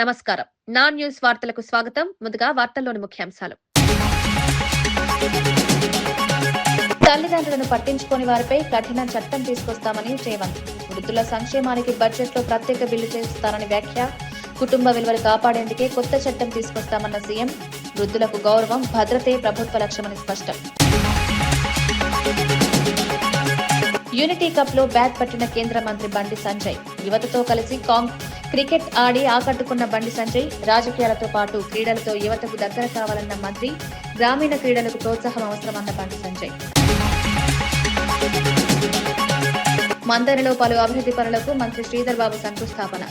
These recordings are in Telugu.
నమస్కారం. నా న్యూస్ వార్తలకు స్వాగతం. ముందుగా వార్తల్లోని ముఖ్యాంశాలు. తల్లిదండ్రులను పట్టించుకోని వారిపై కఠిన చట్టం తీసుకొస్తామని రేవంత్. వృద్ధుల సంక్షేమానికి బడ్జెట్లో ప్రత్యేక బిల్లు చేస్తారని వ్యాఖ్య. కుటుంబ విలువలు కాపాడేందుకే కొత్త చట్టం తీసుకొస్తామన్న సీఎం. వృద్ధులకు గౌరవం, భద్రతే ప్రభుత్వ లక్ష్యమని స్పష్టం. యూనిటీ కప్ లో బ్యాట్ పట్టిన కేంద్ర మంత్రి బండి సంజయ్. యువతతో కలిసి క్రికెట్ ఆడి ఆకట్టుకున్న బండి సంజయ్ రాజకీయాలతో పాటు క్రీడలతో యువతకు దగ్గర కావాలన్న మంత్రి. గ్రామీణ క్రీడలకు ప్రోత్సాహం అవసరమన్న బండి సంజయ్. మంతనిలో పలు అభివృద్ధి పనులకు మంత్రి శ్రీధర్ బాబు శంకుస్థాపన.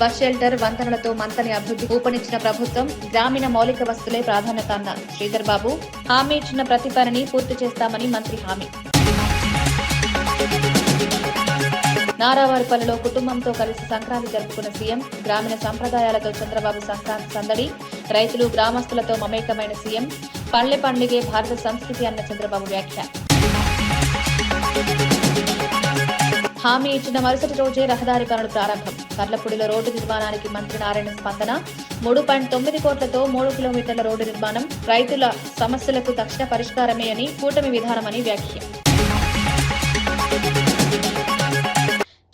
బస్ షెల్టర్, వంతెనలతో మంతని అభివృద్ధి ఊపనిచ్చిన ప్రభుత్వం. గ్రామీణ మౌలిక వస్తులే ప్రాధాన్యత అన్న శ్రీధర్ బాబు. హామీ ఇచ్చిన ప్రతి పనిని పూర్తి చేస్తామని మంత్రి హామీ. నారావారిపల్లిలో కుటుంబంతో కలిసి సంక్రాంతి జరుపుకున్న సీఎం. గ్రామీణ సంప్రదాయాలతో చంద్రబాబు సంక్రాంతి సందడి. రైతులు, గ్రామస్తులతో మమేకమైన సీఎం. పల్లె పండుగే భారత సంస్కృతి అన్న చంద్రబాబు వ్యాఖ్య. హామీ ఇచ్చిన మరుసటి రోజే రహదారి పనులు ప్రారంభం. కర్లపూడిలో రోడ్డు నిర్మాణానికి మంత్రి నారాయణ స్పందన. 3.9 కోట్లతో 3 కిలోమీటర్ల రోడ్డు నిర్మాణం. రైతుల సమస్యలకు తక్షణ పరిష్కారమే అని కూటమి విధానమని వ్యాఖ్య.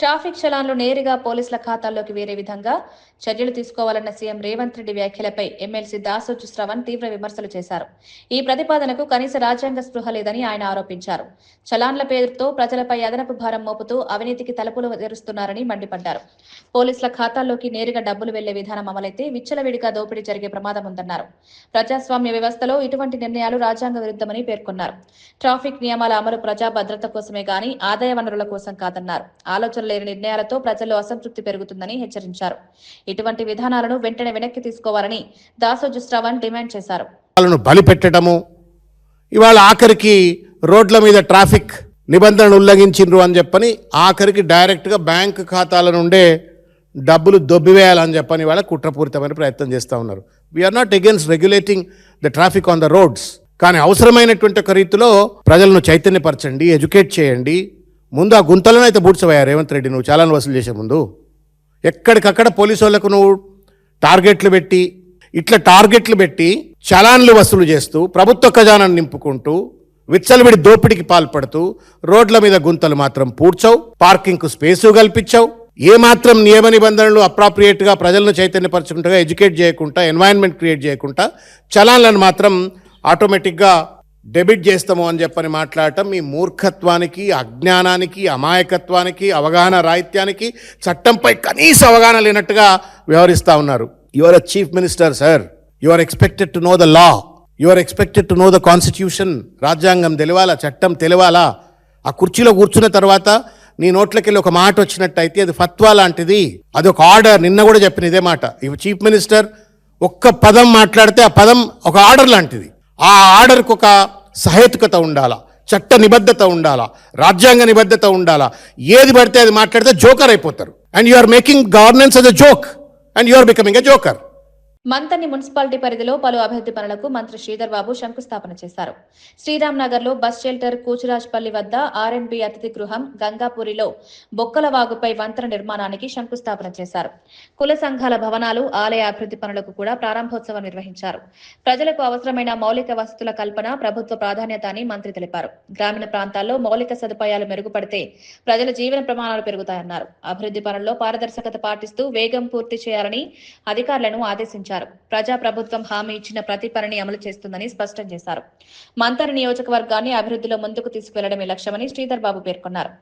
ట్రాఫిక్ చలాన్లు నేరుగా పోలీసుల ఖాతాల్లోకి వేరే విధంగా చర్యలు తీసుకోవాలన్న సీఎం రేవంత్ రెడ్డి వ్యాఖ్యలపై ఎమ్మెల్సీ దాసోజు శ్రవణ్ తీవ్ర విమర్శలు చేశారు. ఈ ప్రతిపాదనకు కనీస రాజ్యాంగ స్పృహ లేదని ఆయన ఆరోపించారు. చలాన్ల పేరుతో ప్రజలపై అదనపు భారం మోపుతూ అవినీతికి తలుపులు తెరుస్తున్నారని మండిపడ్డారు. పోలీసుల ఖాతాల్లోకి నేరుగా డబ్బులు వెళ్లే విధానం అమలైతే విచ్చలవిడిగా దోపిడీ జరిగే ప్రమాదం ఉందన్నారు. ప్రజాస్వామ్య వ్యవస్థలో ఇటువంటి నిర్ణయాలు రాజ్యాంగ విరుద్ధమని పేర్కొన్నారు. ట్రాఫిక్ నియమాల అమలు ప్రజా భద్రత కోసమే గాని ఆదాయ వనరుల కోసం కాదన్నారు. ఆలోచనలు లేని నిర్ణయాలతో ప్రజల్లో అసంతృప్తి పెరుగుతుందని హెచ్చరించారు. ఇటువంటి విధానాలను వెంటనే వెనక్కి తీసుకోవాలని దాసోజు శ్రవణ్ డిమాండ్ చేశారు. బలిపెట్టడము, ఇవాళ ఆఖరికి రోడ్ల మీద ట్రాఫిక్ నిబంధనలు ఉల్లంఘించిండ్రు అని చెప్పని ఆఖరికి డైరెక్ట్గా బ్యాంక్ ఖాతాల నుండే డబ్బులు దొబ్బివేయాలని చెప్పని వాళ్ళ కుట్రపూరితమైన ప్రయత్నం చేస్తూ ఉన్నారు. We're not against regulating the traffic on the roads, కానీ అవసరమైనటువంటి ఒక రీతిలో ప్రజలను చైతన్యపరచండి, ఎడ్యుకేట్ చేయండి. ముందు ఆ గుంతలను అయితే బూడ్చవయ్యా రేవంత్ రెడ్డి, నువ్వు చాలాను వసూలు చేసే ముందు ఎక్కడికక్కడ పోలీసు వాళ్ళకు నువ్వు టార్గెట్లు పెట్టి చలాన్లు వసూలు చేస్తూ ప్రభుత్వ ఖజానాన్ని నింపుకుంటూ విచ్చలవిడి దోపిడికి పాల్పడుతూ రోడ్ల మీద గుంతలు మాత్రం పూడ్చవు, పార్కింగ్కు స్పేసు కల్పించావు. ఏమాత్రం నియమ నిబంధనలు అప్రాప్రియేట్గా ప్రజలను చైతన్యపరచుకుంటా, ఎడ్యుకేట్ చేయకుండా, ఎన్వైరన్మెంట్ క్రియేట్ చేయకుండా చలాన్లను మాత్రం ఆటోమేటిక్గా డెబిట్ చేస్తాము అని చెప్పని మాట్లాడటం మీ మూర్ఖత్వానికి, అజ్ఞానానికి, అమాయకత్వానికి, అవగాహన రాహిత్యానికి, చట్టంపై కనీస అవగాహన లేనట్టుగా వ్యవహరిస్తూ ఉన్నారు. You are a chief minister sir, you are expected to know the law, you are expected to know the constitution. రాజ్యాంగం తెలియాలా, చట్టం తెలియాలా. ఆ కుర్చీలో కూర్చున్న తర్వాత నీ నోట్లకెళ్ళి ఒక మాట వచ్చినట్టయితే అది ఫత్వా లాంటిది, అది ఒక ఆర్డర్. నిన్న కూడా చెప్పిన ఇదే మాట. ఇవి చీఫ్ మినిస్టర్ ఒక్క పదం మాట్లాడితే ఆ పదం ఒక ఆర్డర్ లాంటిది. ఆ ఆర్డర్కు ఒక సహేతుకత ఉండాలా, చట్ట నిబద్ధత ఉండాలా, రాజ్యాంగ నిబద్ధత ఉండాలా. ఏది పడితే అది మాట్లాడితే జోకర్ అయిపోతారు. And you are making governance as a joke and you are becoming a joker. Manthani municipality పరిధిలో పలు అభివృద్ధి పనులకు మంత్రి శ్రీధర్ బాబు శంకుస్థాపన చేశారు. శ్రీరామ్ నగర్ లో బస్ షెల్టర్, కూచురాజ్పల్లి వద్ద R&B అతిథి గృహం, గంగాపురిలో బొక్కల వాగుపై వంతెన నిర్మాణానికి శంకుస్థాపన చేశారు. కుల సంఘాల భవనాలు, ఆలయ అభివృద్ధి పనులకు కూడా ప్రారంభోత్సవం నిర్వహించారు. ప్రజలకు అవసరమైన మౌలిక వసతుల కల్పన ప్రభుత్వ ప్రాధాన్యత అని మంత్రి తెలిపారు. గ్రామీణ ప్రాంతాల్లో మౌలిక సదుపాయాలు మెరుగుపడితే ప్రజల జీవన ప్రమాణాలు పెరుగుతాయన్నారు. అభివృద్ధి పనుల్లో పారదర్శకత పాటిస్తూ వేగం పూర్తి చేయాలని అధికారులను ఆదేశించారు. ప్రజా ప్రభుత్వం హామీ ఇచ్చిన ప్రతి పనిని అమలు చేస్తుందని స్పష్టం చేశారు. మంతని నియోజకవర్గాన్ని అభివృద్ధిలో ముందుకు తీసుకువెళ్లడమే లక్ష్యమని శ్రీధర్ బాబు పేర్కొన్నారు.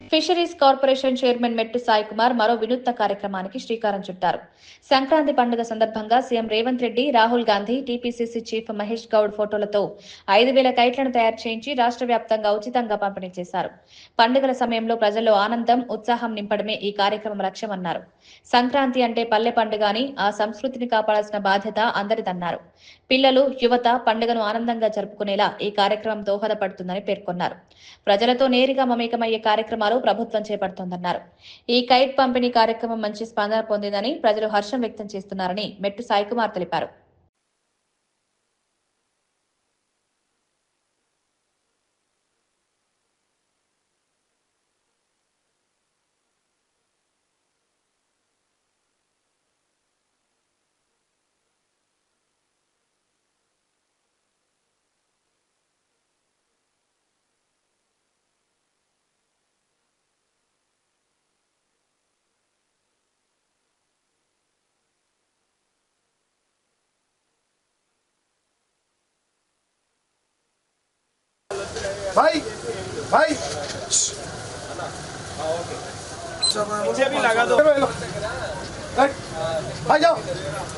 ఫిషరీస్ కార్పొరేషన్ చైర్మన్ మెట్టు సాయి కుమార్ మరో వినూత్న కార్యక్రమానికి శ్రీకారం చుట్టారు. సంక్రాంతి పండుగ సందర్భంగా CM Revanth Reddy, Rahul Gandhi, TPCC chief Mahesh Goud ఫోటోలతో 5,000 కైట్లను తయారు చేయించి రాష్ట్ర వ్యాప్తంగా ఉచితంగా పంపిణీ చేశారు. పండుగల సమయంలో ప్రజల్లో ఆనందం, ఉత్సాహం నింపడమే ఈ కార్యక్రమం లక్ష్యమన్నారు. సంక్రాంతి అంటే పల్లె పండుగ అని, ఆ సంస్కృతిని కాపాడాల్సిన బాధ్యత అందరిదన్నారు. పిల్లలు, యువత పండుగను ఆనందంగా జరుపుకునేలా ఈ కార్యక్రమం దోహదపడుతుందని పేర్కొన్నారు. ప్రజలతో నేరుగా మమేకమయ్యే కార్యక్రమాలు ప్రభుత్వం చేపడుతోందన్నారు. ఈ కైట్ పంపిణీ కార్యక్రమం మంచి స్పందన పొందిందని, ప్రజలు హర్షం వ్యక్తం చేస్తున్నారని మెట్టు సాయికుమార్ తెలిపారు. भाई भाई पीछे भी लगा दो। कट भाई जाओ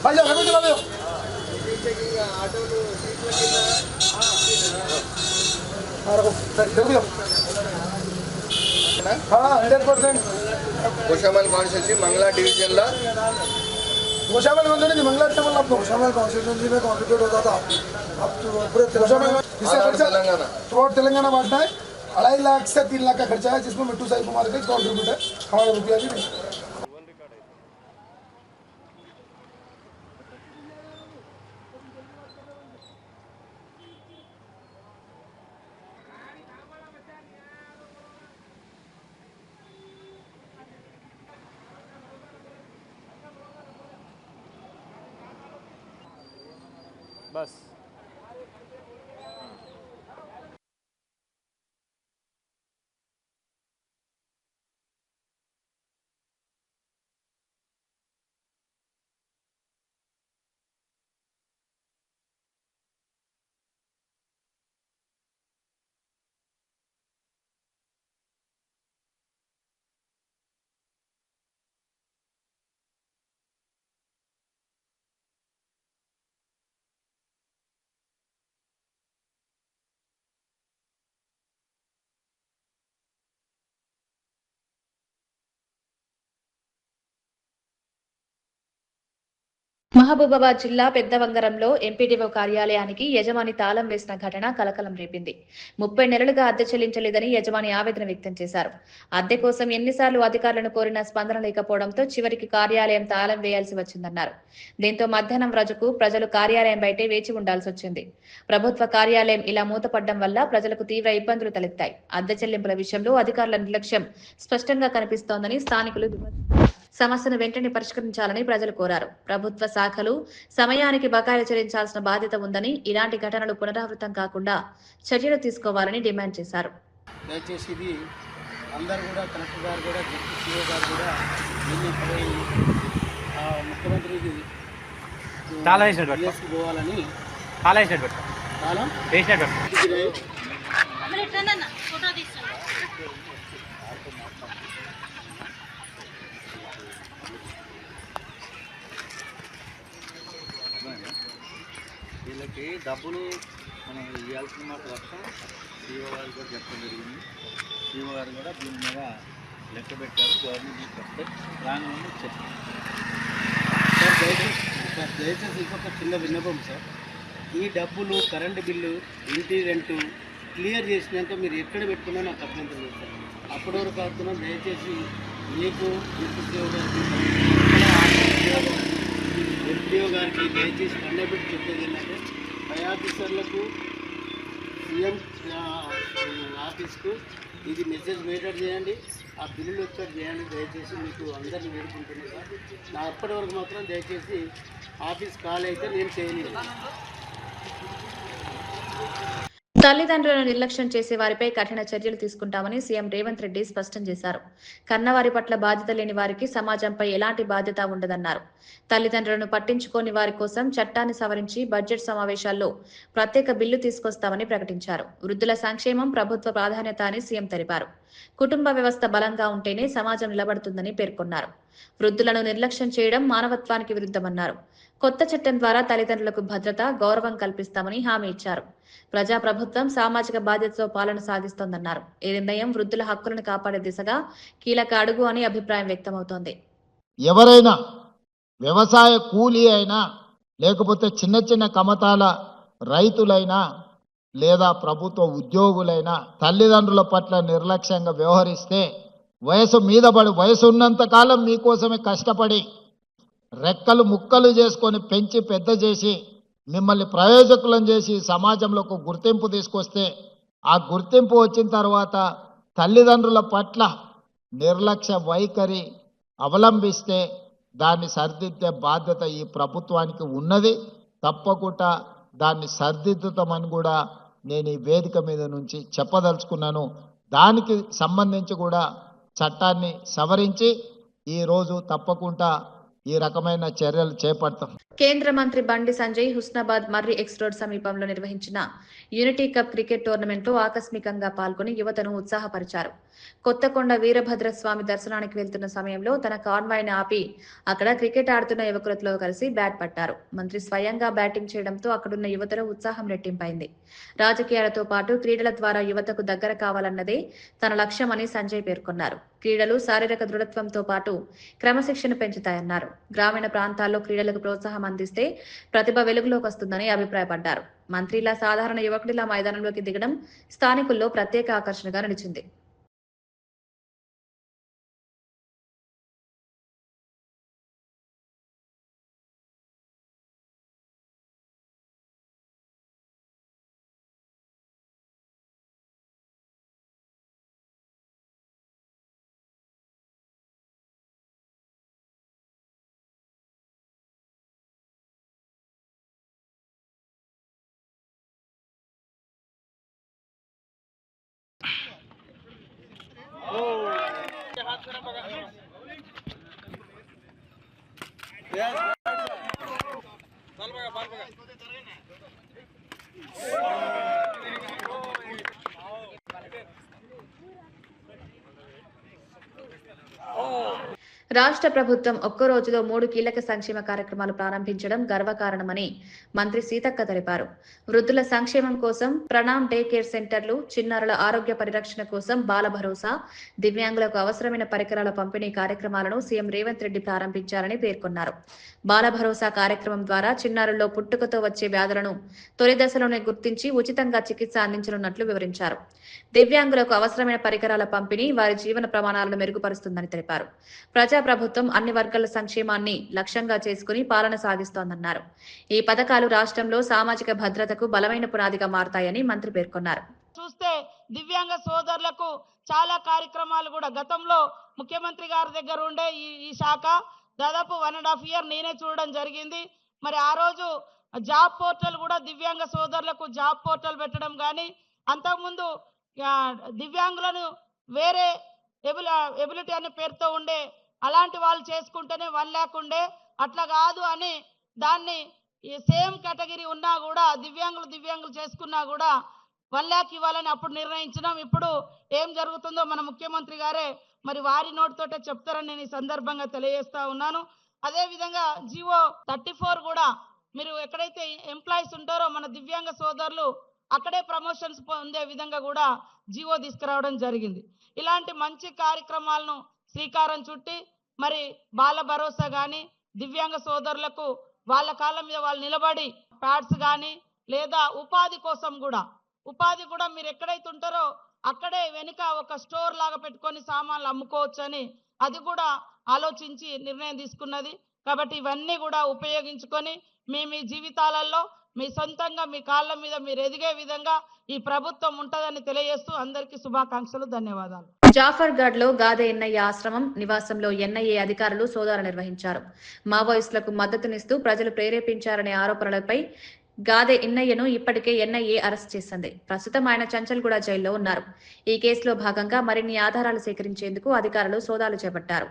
गाड़ी चला दो। हाँ 100%। गोशामल कॉन्स्टिट्यूंसी मंगला डिवीजन ला गोशामल कॉन्स्टिट्यूंसी मंगला टेबल आप गोशामल कॉन्स्टिट्यूंसी में कॉन्ट्रीब्यूट होता था। अब तो पूरे गोशामल तेलंगाना थ्रू तेलंगाना बांटना है। 2.5 लाख से 3 लाख का खर्चा है, जिसमें मिट्टू साई कुमार का कॉन्ट्रीब्यूट है, हमारा रुपया भी नहीं। बस మహబూబాబాద్ జిల్లా పెద్దవంగరంలో ఎంపీడీఓ కార్యాలయానికి యజమాని తాళం వేసిన ఘటన కలకలం రేపింది. 30 నెలలుగా అద్దె చెల్లించలేదని యజమాని ఆవేదన వ్యక్తం చేశారు. అద్దె కోసం ఎన్నిసార్లు అధికారులను కోరినా స్పందన లేకపోవడంతో చివరికి కార్యాలయం తాళం వేయాల్సి వచ్చిందన్నారు. దీంతో మధ్యాహ్నం రోజుకు ప్రజలు కార్యాలయం బయటే వేచి ఉండాల్సి వచ్చింది. ప్రభుత్వ కార్యాలయం ఇలా మూతపడడం వల్ల ప్రజలకు తీవ్ర ఇబ్బందులు తలెత్తాయి. అద్దె చెల్లింపుల విషయంలో అధికారుల నిర్లక్ష్యం స్పష్టంగా కనిపిస్తోందని స్థానికులు సమస్యను వెంటనే పరిష్కరించాలని ప్రజలు కోరారు. ప్రభుత్వ శాఖలు సమయానికి బకాయిలు చెల్లించాల్సిన బాధ్యత ఉందని, ఇలాంటి ఘటనలు పునరావృతం కాకుండా చర్యలు తీసుకోవాలని డిమాండ్ చేశారు. దయచేసి ఇది అందరూ కూడా, కలెక్టర్ గారు కూడా, డిప్యూటీ సీఓ గారు కూడా ముఖ్యమంత్రికి పోవాలని వీళ్ళకి డబ్బులు మనం ఇవ్వాల్సిన మాట మొత్తం సీఓ గారు కూడా చెప్పడం జరిగింది. సీఓ గారు కూడా దీని మీద లెక్క పెట్టారు. గవర్నమెంట్ వస్తే దాని నుండి చెప్పారు. సార్ దయచేసి ఇంకొక చిన్న విన్నపం సార్, ఈ డబ్బులు, కరెంటు బిల్లు, ఇంటి రెంటు క్లియర్ చేసినాక మీరు ఎక్కడ పెట్టుకున్నా నాకు అభ్యంతరం లేదు సార్. అప్పటి వరకు అవుతున్నాం. దయచేసి మీకు సీఓ గారికి, ఎంపీఓ గారికి దయచేసి కండపెట్టి చెప్పేది ఏంటంటే, పై ఆఫీసర్లకు, సీఎం ఆఫీస్కు ఇది మెసేజ్ మేటర్ చేయండి, ఆ బిల్లులు వచ్చేది చేయండి. దయచేసి మీకు అందరినీ వేడుకుంటున్నాను సార్. నా అప్పటి వరకు మాత్రం దయచేసి ఆఫీస్ కాల్ అయితే నేను చేయలేదు. తల్లిదండ్రులను నిర్లక్ష్యం చేసే వారిపై కఠిన చర్యలు తీసుకుంటామని సీఎం రేవంత్ రెడ్డి స్పష్టం చేశారు. కన్నవారి పట్ల బాధ్యత లేని వారికి సమాజంపై ఎలాంటి బాధ్యత ఉండదన్నారు. తల్లిదండ్రులను పట్టించుకోని వారి కోసం చట్టాన్ని సవరించి బడ్జెట్ సమావేశాల్లో ప్రత్యేక బిల్లు తీసుకొస్తామని ప్రకటించారు. వృద్ధుల సంక్షేమం ప్రభుత్వ ప్రాధాన్యత అని సీఎం తెలిపారు. కుటుంబ వ్యవస్థ బలంగా ఉంటేనే సమాజం నిలబడుతుందని పేర్కొన్నారు. వృద్ధులను నిర్లక్ష్యం చేయడం మానవత్వానికి విరుద్ధమన్నారు. కొత్త చట్టం ద్వారా తల్లిదండ్రులకు భద్రత, గౌరవం కల్పిస్తామని హామీ ఇచ్చారు. ప్రజాప్రభుత్వం సామాజిక బాధ్యతతో పాలన సాగిస్తోందన్నారు. ఈ నిర్ణయం వృద్ధుల హక్కులను కాపాడే దిశగా కీలక అడుగు అని అభిప్రాయం వ్యక్తమవుతోంది. ఎవరైనా వ్యవసాయ కూలీ అయినా, లేకపోతే చిన్న చిన్న కమతాల రైతులైనా, లేదా ప్రభుత్వ ఉద్యోగులైనా తల్లిదండ్రుల పట్ల నిర్లక్ష్యంగా వ్యవహరిస్తే వయసు మీద పడి, వయసు ఉన్నంత కాలం మీకోసమే కష్టపడి రెక్కలు ముక్కలు చేసుకొని పెంచి పెద్ద చేసి మిమ్మల్ని ప్రయోజకులను చేసి సమాజంలో ఒక గుర్తింపు తీసుకొస్తే, ఆ గుర్తింపు వచ్చిన తర్వాత తల్లిదండ్రుల పట్ల నిర్లక్ష్య వైఖరి అవలంబిస్తే దాన్ని సరిదిద్దే బాధ్యత ఈ ప్రభుత్వానికి ఉన్నది. తప్పకుండా దాన్ని సరిదిద్దుతామని కూడా నేను ఈ వేదిక మీద నుంచి చెప్పదలుచుకున్నాను. దానికి సంబంధించి కూడా చట్టాన్ని సవరించి ఈరోజు తప్పకుండా ఈ రకమైన చర్యలు చేపడతాం. కేంద్ర మంత్రి బండి సంజయ్ హుస్నాబాద్ మర్రి ఎక్స్ రోడ్ సమీపంలో నిర్వహించిన యూనిటీ కప్ క్రికెట్ టోర్నమెంట్లో ఆకస్మికంగా పాల్గొని యువతను ఉత్సాహపరిచారు. కొత్తకొండ వీరభద్రస్వామి దర్శనానికి వెళ్తున్న సమయంలో తన కాన్వాయ్ని ఆపి అక్కడ క్రికెట్ ఆడుతున్న యువకులతో కలిసి బ్యాట్ పట్టారు. మంత్రి స్వయంగా బ్యాటింగ్ చేయడంతో అక్కడున్న యువతలో ఉత్సాహం రెట్టింపైంది. రాజకీయాలతో పాటు క్రీడల ద్వారా యువతకు దగ్గర కావాలన్నదే తన లక్ష్యమని సంజయ్ పేర్కొన్నారు. క్రీడలు శారీరక దృఢత్వంతో పాటు క్రమశిక్షణ పెంచుతాయన్నారు. గ్రామీణ ప్రాంతాల్లో క్రీడలకు ప్రోత్సాహం అందిస్తే ప్రతిభ వెలుగులోకి వస్తుందని అభిప్రాయపడ్డారు. మంత్రిలా సాధారణ యువకుడిలా మైదానంలోకి దిగడం స్థానికుల్లో ప్రత్యేక ఆకర్షణగా నిలిచింది. రాష్ట్ర ప్రభుత్వం ఒక్క రోజులో 3 కీలక సంక్షేమ కార్యక్రమాలు ప్రారంభించడం గర్వకారణమని మంత్రి సీతక్క తెలిపారు. వృద్ధుల సంక్షేమం కోసం ప్రణామ్ డే కేర్ సెంటర్లు, చిన్నారుల ఆరోగ్య పరిరక్షణ కోసం బాల భరోసా, దివ్యాంగులకు అవసరమైన పరికరాల పంపిణీ కార్యక్రమాలను సీఎం రేవంత్ రెడ్డి ప్రారంభించారని పేర్కొన్నారు. బాల భరోసా కార్యక్రమం ద్వారా చిన్నారుల్లో పుట్టుకతో వచ్చే వ్యాధులను తొలి దశలోనే గుర్తించి ఉచితంగా చికిత్స అందించనున్నట్లు వివరించారు. దివ్యాంగులకు అవసరమైన పరికరాల పంపిణీ వారి జీవన ప్రమాణాలను మెరుగుపరుస్తుందని తెలిపారు. ప్రజాప్రభుత్వం అన్ని వర్గాల సంక్షేమాన్ని లక్ష్యంగా చేసుకుని పాలన సాగిస్తోందన్నారు. ఈ పథకాలు రాష్ట్రంలో సామాజిక భద్రతకు బలమైన పునాదిగా మారతాయని మంత్రి పేర్కొన్నారు. చూస్తే దివ్యాంగ సోదరులకు చాలా కార్యక్రమాలు కూడా గతంలో ముఖ్యమంత్రి గారి దగ్గర ఉండే ఈ శాఖ దాదాపు 1.5 year నేనే చూడడం జరిగింది. మరి ఆ రోజు జాబ్ పోర్టల్ కూడా దివ్యాంగ సోదరులకు జాబ్ పోర్టల్ పెట్టడం కానీ, అంతకుముందు దివ్యాంగులను వేరే ఎబిలిటీ అనే పేరుతో ఉండే అలాంటి వాళ్ళు చేసుకుంటేనే 1 lakh ఉండే, అట్లా కాదు అని దాన్ని సేమ్ కేటగిరీ ఉన్నా కూడా దివ్యాంగులు చేసుకున్నా కూడా 1 lakh ఇవ్వాలని అప్పుడు నిర్ణయించినాం. ఇప్పుడు ఏం జరుగుతుందో మన ముఖ్యమంత్రి గారే మరి వారి నోటితోటే చెప్తారని నేను ఈ సందర్భంగా తెలియజేస్తా ఉన్నాను. అదేవిధంగా జీవో 34 కూడా మీరు ఎక్కడైతే ఎంప్లాయీస్ ఉంటారో మన దివ్యాంగ సోదరులు అక్కడే ప్రమోషన్స్ పొందే విధంగా కూడా జీవో తీసుకురావడం జరిగింది. ఇలాంటి మంచి కార్యక్రమాలను శ్రీకారం చుట్టి మరి బాల భరోసా కానీ దివ్యాంగ సోదరులకు వాళ్ళ కాళ్ళ మీద వాళ్ళు నిలబడి ప్యాడ్స్ కానీ లేదా ఉపాధి కోసం కూడా మీరు ఎక్కడైతే ఉంటారో అక్కడే వెనుక ఒక స్టోర్ లాగా పెట్టుకొని సామాన్లు అమ్ముకోవచ్చని అది కూడా ఆలోచించి నిర్ణయం తీసుకున్నది. కాబట్టి ఇవన్నీ కూడా ఉపయోగించుకొని మీ జీవితాలలో మీ సొంతంగా మీ కాళ్ళ మీద మీరు ఎదిగే విధంగా ఈ ప్రభుత్వం ఉంటుందని తెలియజేస్తూ అందరికీ శుభాకాంక్షలు, ధన్యవాదాలు. జాఫర్గఢ్ లో గాదె ఎన్ఐఏ ఆశ్రమం నివాసంలో ఎన్ఐఏ అధికారులు సోదాలు నిర్వహించారు. మావోయిస్టులకు మద్దతునిస్తూ ప్రజలు ప్రేరేపించారనే ఆరోపణలపై గాదె ఇన్నయ్యను ఇప్పటికే ఎన్ఐఏ అరెస్ట్ చేసింది. ప్రస్తుతం ఆయన చంచల్గూడ జైల్లో ఉన్నారు. ఈ కేసులో భాగంగా మరిన్ని ఆధారాలు సేకరించేందుకు అధికారులు సోదాలు చేపట్టారు.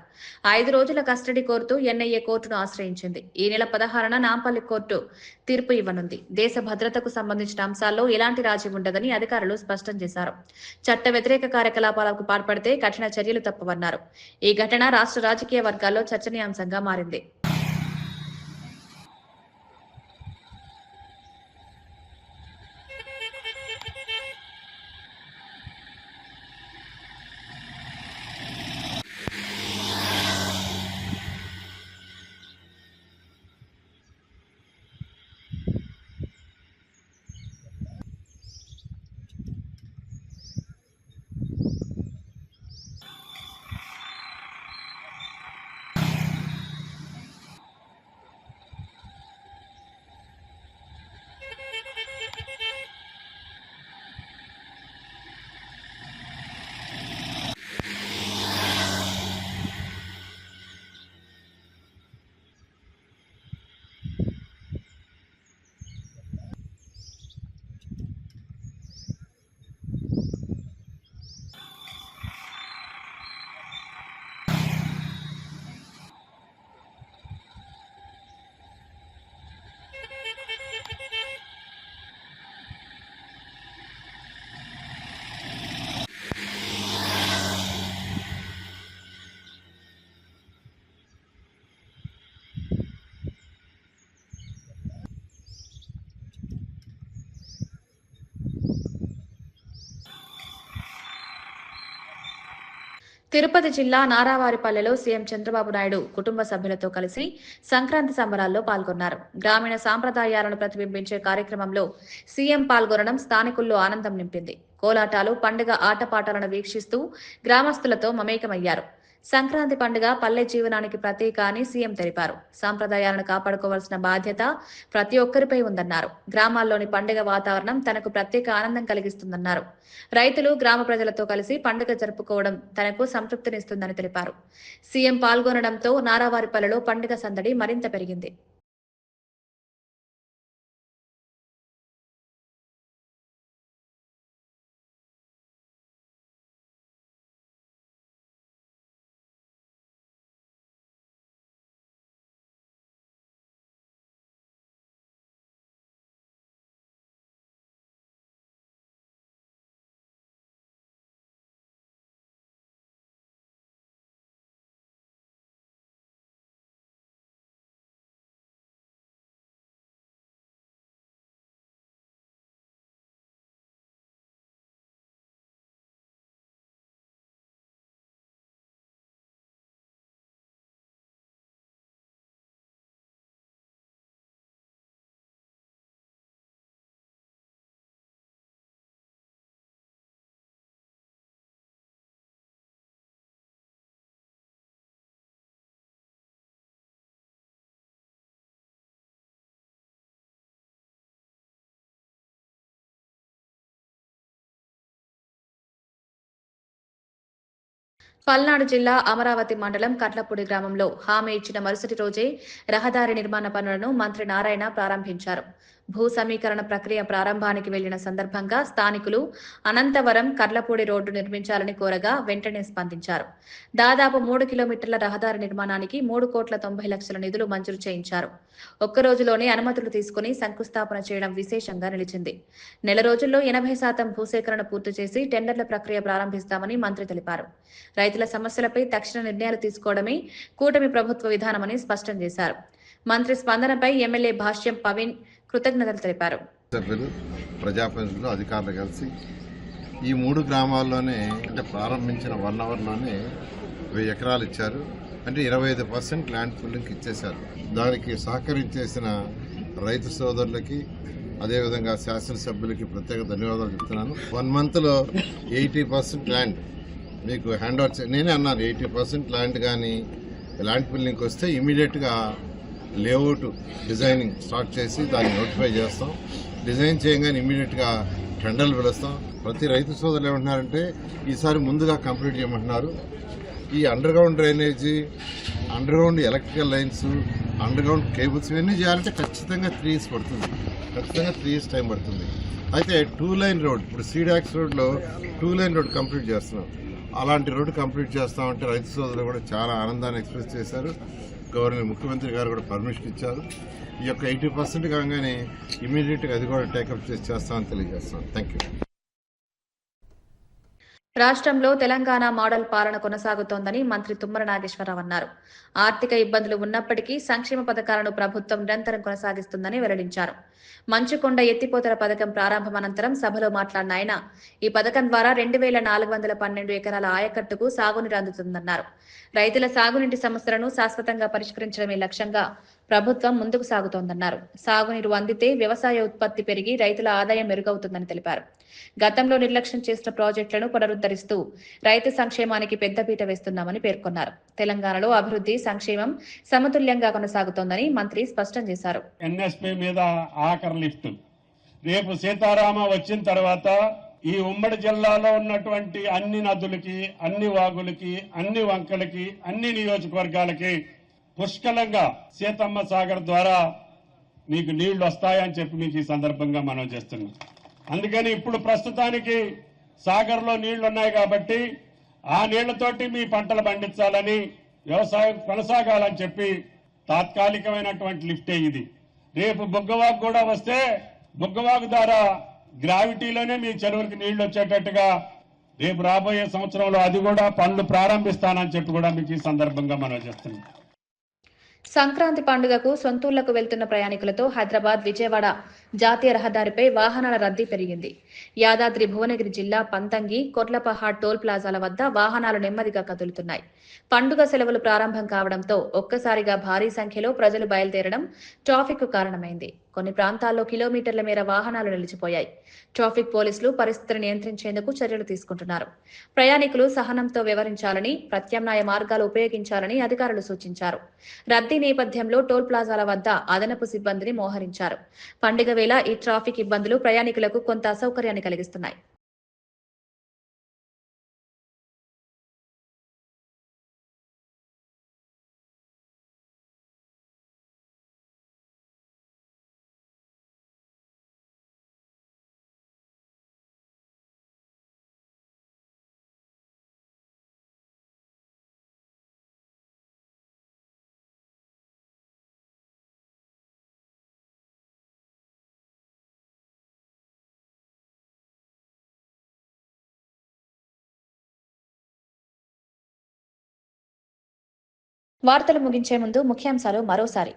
5 రోజుల కస్టడీ కోరుతూ ఎన్ఐఏ కోర్టును ఆశ్రయించింది. ఈ నెల 16న నాంపల్లి కోర్టు తీర్పు ఇవ్వనుంది. దేశ భద్రతకు సంబంధించిన అంశాల్లో ఎలాంటి రాజీ ఉండదని అధికారులు స్పష్టం చేశారు. చట్ట వ్యతిరేక కార్యకలాపాలకు పాల్పడితే కఠిన చర్యలు తప్పవన్నారు. ఈ ఘటన రాష్ట్ర రాజకీయ వర్గాల్లో చర్చనీయాంశంగా మారింది. తిరుపతి జిల్లా నారావారిపల్లెలో సీఎం చంద్రబాబు నాయుడు కుటుంబ సభ్యులతో కలిసి సంక్రాంతి సంబరాల్లో పాల్గొన్నారు. గ్రామీణ సాంప్రదాయాలను ప్రతిబింబించే కార్యక్రమంలో సీఎం పాల్గొనడం స్థానికుల్లో ఆనందం నింపింది. కోలాటాలు, పండుగ ఆటపాటలను వీక్షిస్తూ గ్రామస్తులతో మమేకమయ్యారు. సంక్రాంతి పండుగ పల్లె జీవనానికి ప్రతీక అని సీఎం తెలిపారు. సాంప్రదాయాలను కాపాడుకోవాల్సిన బాధ్యత ప్రతి ఒక్కరిపై ఉందన్నారు. గ్రామాల్లోని పండుగ వాతావరణం తనకు ప్రత్యేక ఆనందం కలిగిస్తుందన్నారు. రైతులు, గ్రామ ప్రజలతో కలిసి పండుగ జరుపుకోవడం తనకు సంతృప్తినిస్తుందని తెలిపారు. సీఎం పాల్గొనడంతో నారావారిపల్లెలో పండుగ సందడి మరింత పెరిగింది. పల్నాడు జిల్లా అమరావతి మండలం కట్లపూడి గ్రామంలో హామీ ఇచ్చిన మరుసటి రోజే రహదారి నిర్మాణ పనులను మంత్రి నారాయణ ప్రారంభించారు. భూ సమీకరణ ప్రక్రియ ప్రారంభానికి వెళ్లిన సందర్భంగా స్థానికులు అనంతవరం కర్లపూడి రోడ్డు నిర్మించాలని కోరగా వెంటనే స్పందించారు. దాదాపు 3 కిలోమీటర్ల రహదారి నిర్మాణానికి 3,90,00,000 నిధులు మంజూరు చేయించారు. ఒక్క రోజులోనే అనుమతులు తీసుకుని శంకుస్థాపన చేయడం విశేషంగా నిలిచింది. నెల రోజుల్లో 80% భూసేకరణ పూర్తి చేసి టెండర్ల ప్రక్రియ ప్రారంభిస్తామని మంత్రి తెలిపారు. రైతుల సమస్యలపై తక్షణ నిర్ణయాలు తీసుకోవడమే కూటమి ప్రభుత్వ విధానమని స్పష్టం చేశారు. మంత్రి స్పందనపై ఎమ్మెల్యే భాష్యం పవన్ కృతజ్ఞతలు తెలిపారు. సభ్యులు, ప్రజాప్రతినిధులు, అధికారులు కలిసి ఈ 3 గ్రామాల్లోనే అంటే ప్రారంభించిన 1 అవర్లోనే 1000 ఎకరాలు ఇచ్చారు. అంటే 25% ల్యాండ్ పూలింగ్కి ఇచ్చేశారు. దానికి సహకరించేసిన రైతు సోదరులకి, అదేవిధంగా శాసనసభ్యులకి ప్రత్యేక ధన్యవాదాలు చెప్తున్నాను. 1 మంత్లో 80% ల్యాండ్ మీకు హ్యాండ్ ఓవర్ నేనే అన్నాను. 80% ల్యాండ్ కానీ ల్యాండ్ పూలింగ్కి వస్తే ఇమీడియట్గా లేఅవుట్ డిజైనింగ్ స్టార్ట్ చేసి దాన్ని నోటిఫై చేస్తాం. డిజైన్ చేయగానే ఇమీడియట్గా టెండర్లు పిలుస్తాం. ప్రతి రైతు సోదరులు ఏమంటున్నారంటే ఈసారి ముందుగా కంప్లీట్ చేయమంటున్నారు. ఈ under ground drainage, under ground electrical lines, under ground cables ఇవన్నీ చేయాలంటే ఖచ్చితంగా 3 years పడుతుంది. ఖచ్చితంగా 3 years టైం పడుతుంది. అయితే 2 lane రోడ్, ఇప్పుడు సీడాక్స్ రోడ్లో 2 lane రోడ్ కంప్లీట్ చేస్తున్నాం. అలాంటి రోడ్డు కంప్లీట్ చేస్తామంటే రైతు సోదరులు కూడా చాలా ఆనందాన్ని ఎక్స్ప్రెస్ చేశారు. ముఖ్యమంత్రి గారు కూడా పర్మిషన్ ఇచ్చారు. ఈ యొక్క 80% కాగానే ఇమీడియట్గా అది కూడా టేకప్ చేస్తామని తెలియజేస్తాం. Thank you. రాష్ట్రంలో తెలంగాణ మోడల్ పాలన కొనసాగుతోందని మంత్రి తుమ్మల నాగేశ్వరరావు అన్నారు. ఆర్థిక ఇబ్బందులు ఉన్నప్పటికీ సంక్షేమ పథకాలను ప్రభుత్వం నిరంతరం కొనసాగిస్తుందని వెల్లడించారు. మంచుకొండ ఎత్తిపోతల పథకం ప్రారంభం అనంతరం సభలో మాట్లాడిన ఆయన ఈ పథకం ద్వారా 2412 ఎకరాల ఆయకట్టుకు సాగునీరు అందుతుందన్నారు. రైతుల సాగునీటి సమస్యలను శాశ్వతంగా పరిష్కరించడమే లక్ష్యంగా ప్రభుత్వం ముందుకు సాగుతోందన్నారు. సాగునీరు అందితే వ్యవసాయ ఉత్పత్తి పెరిగి రైతుల ఆదాయం మెరుగవుతుందని తెలిపారు. గతంలో నిర్లక్ష్యం చేసిన ప్రాజెక్టులను పునరుద్ధరిస్తూ రైతు సంక్షేమానికి పెద్దపీట వేస్తున్నామని పేర్కొన్నారు. తెలంగాణలో అభివృద్ధి, సంక్షేమం సమతుల్యంగా కొనసాగుతోందని మంత్రి స్పష్టం చేశారు. ఎన్ఎస్పీ మీద ఆఖరి లిఫ్ట్ రేపు సీతారామ వచ్చిన తర్వాత ఈ ఉమ్మడి జిల్లాలో ఉన్నటువంటి అన్ని నదులకి, అన్ని వాగులకి, అన్ని వంకలకి, అన్ని నియోజకవర్గాలకి పుష్కలంగా సీతమ్మ సాగర్ ద్వారా మీకు నీళ్లు వస్తాయని చెప్పి మీకు ఈ సందర్భంగా మనం చేస్తున్నాం. అందుకని ఇప్పుడు ప్రస్తుతానికి సాగర్లో నీళ్లు ఉన్నాయి కాబట్టి ఆ నీళ్లతోటి మీ పంటలు పండించాలని, వ్యవసాయం కొనసాగాలని చెప్పి తాత్కాలికమైనటువంటి లిఫ్టే ఇది. రేపు బుగ్గవాగు కూడా వస్తే బుగ్గవాగు ద్వారా గ్రావిటీలోనే మీ చెరువులకు నీళ్లు వచ్చేటట్టుగా రేపు రాబోయే సంవత్సరంలో అది కూడా పనులు ప్రారంభిస్తానని చెప్పి కూడా మీకు ఈ సందర్భంగా మనం చేస్తున్నాం. సంక్రాంతి పండుగకు సొంతూళ్లకు వెళ్తున్న ప్రయాణికులతో హైదరాబాద్ విజయవాడ జాతీయ రహదారిపై వాహనాల రద్దీ పెరిగింది. యాదాద్రి భువనగిరి జిల్లా పంతంగి, కొట్లపహాడ్ టోల్ ప్లాజాల వద్ద వాహనాలు నెమ్మదిగా కదులుతున్నాయి. పండుగ సెలవులు ప్రారంభం కావడంతో ఒక్కసారిగా భారీ సంఖ్యలో ప్రజలు బయలుదేరడం ట్రాఫిక్ కు కారణమైంది. కొన్ని ప్రాంతాల్లో కిలోమీటర్ల మేర వాహనాలు నిలిచిపోయాయి. ట్రాఫిక్ పోలీసులు పరిస్థితిని నియంత్రించేందుకు చర్యలు తీసుకుంటున్నారు. ప్రయాణికులు సహనంతో వ్యవహరించాలని, ప్రత్యామ్నాయ మార్గాలు ఉపయోగించాలని అధికారులు సూచించారు. రద్దీ నేపథ్యంలో టోల్ ప్లాజాల వద్ద అదనపు సిబ్బందిని మోహరించారు. పండుగ వేళ ఈ ట్రాఫిక్ ఇబ్బందులు ప్రయాణికులకు కొంత అసౌకర్యాన్ని కలిగిస్తున్నాయి. వార్తలు ముగించే ముందు ముఖ్యాంశాలు మరోసారి.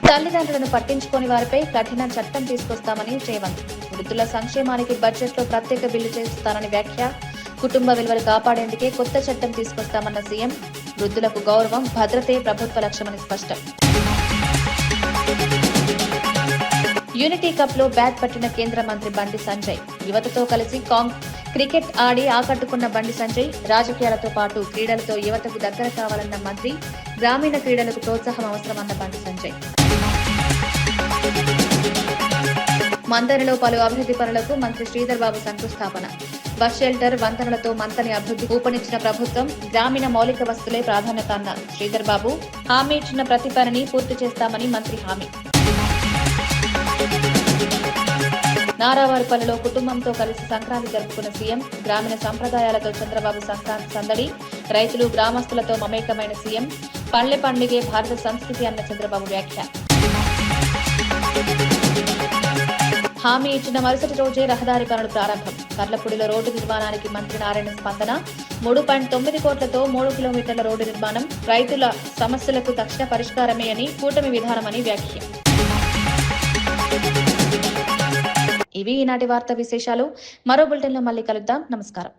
తల్లిదండ్రులను పట్టించుకోని వారిపై కఠిన చట్టం తీసుకొస్తామని రేవంత్. వృద్ధుల సంక్షేమానికి బడ్జెట్లో ప్రత్యేక బిల్లు చేస్తానని వ్యాఖ్య. కుటుంబ విలువలు కాపాడేందుకే కొత్త చట్టం తీసుకొస్తామన్న సీఎం. వృద్ధులకు గౌరవం, భద్రతే ప్రభుత్వ లక్ష్యమని స్పష్టం. యూనిటీ కప్ లో బ్యాట్ పట్టిన కేంద్ర మంత్రి బండి సంజయ్. యువతతో కలిసి క్రికెట్ ఆడి ఆకట్టుకున్న బండి సంజయ్. రాజకీయాలతో పాటు క్రీడలతో యువతకు దగ్గర కావాలన్న మంత్రి. గ్రామీణ క్రీడలకు ప్రోత్సాహం అవసరమన్న బండి సంజయ్. మందరిలో పలు అభివృద్ధి పనులకు మంత్రి శ్రీధర్ బాబు శంకుస్థాపన. బస్ షెల్టర్, వంతెనలతో మంతని అభివృద్ధి ఊపనిచ్చిన ప్రభుత్వం. గ్రామీణ మౌలిక వస్తువులే ప్రాధాన్యత అన్న శ్రీధర్ బాబు. హామీ ఇచ్చిన ప్రతి పనిని పూర్తి చేస్తామని మంత్రి హామీ. నారావారిపల్లిలో కుటుంబంతో కలిసి సంక్రాంతి జరుపుకున్న సీఎం. గ్రామీణ సంప్రదాయాలతో చంద్రబాబు సంక్రాంతి సందడి. రైతులు, గ్రామస్తులతో మమేకమైన సీఎం. పల్లె పండుగే భారత సంస్కృతి అన్న చంద్రబాబు వ్యాఖ్య. హామీ ఇచ్చిన మరుసటి రోజే రహదారి పనులు ప్రారంభం. కర్లపూడిలో రోడ్డు నిర్మాణానికి మంత్రి నారాయణ స్పందన. 3.9 కోట్లతో 3 కిలోమీటర్ల రోడ్డు నిర్మాణం. రైతుల సమస్యలకు తక్షణ పరిష్కారమే అని కూటమి విధానమని వ్యాఖ్య. ఇవి ఈనాటి వార్తా విశేషాలు. మరో బులెటిన్లో మళ్ళీ కలుద్దాం. నమస్కారం.